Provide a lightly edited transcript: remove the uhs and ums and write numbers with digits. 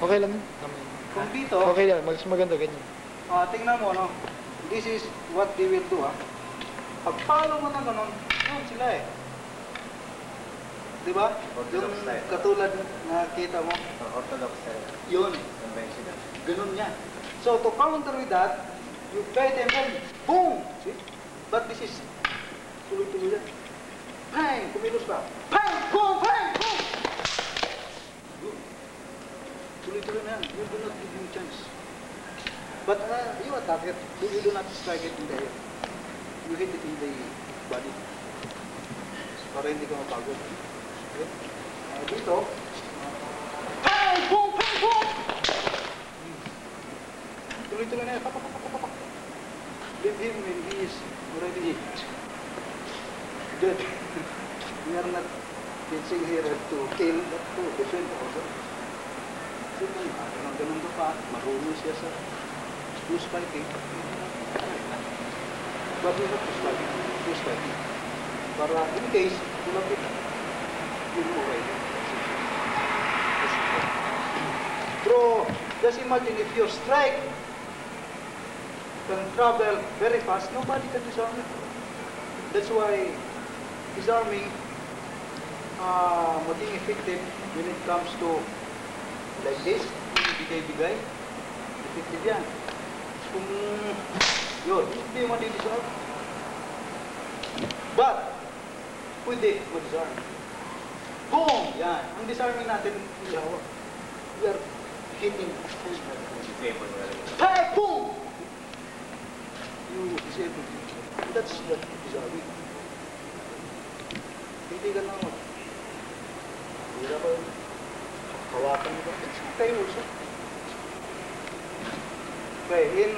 Okay lang yun. Kung dito, Okay lang, mas maganda ganyan. tingnan mo, no? This is what they will do, Pag follow mo na ganun, yun sila eh. Diba? Yung katulad na kita mo. Orthodox style. Yun. Conventional. Ganun yan. So to counter with that, you guide them home. Boom! See? But this is tuloy-tuloy yan. Bang! Kumilos pa. Bang! Boom! Bang! Boom! Yun. Tuloy-tuloy na yan. You do not give him chance. But you attack it. You do not strike it in the air. You hit it in the body. Para hindi ka mapagod. Okay? Dito. Bang! Boom! Bang! Boom! Tuloy-tuloy na yan. Leave him when he is already dead. We are not teaching here to kill, but to defend also. Ganun to pa, marunong siya sa loose fighting. But we have to start loose fighting. Para in case, lumapit, yun mo already. Bro, just imagine if your strike can travel very fast, nobody can disarm it. That's why disarming maging effective when it comes to like this, bigay-bigay, effective yan. Kung yun, hindi mo di-disarm. But, pwede mag-disarm. Boom! Yan. Ang disarming natin, we are hitting. Hey! Boom! You disable it. That's what disarming. Hindi ka na hindi ka hawakan mo ba? It's okay also. Okay, in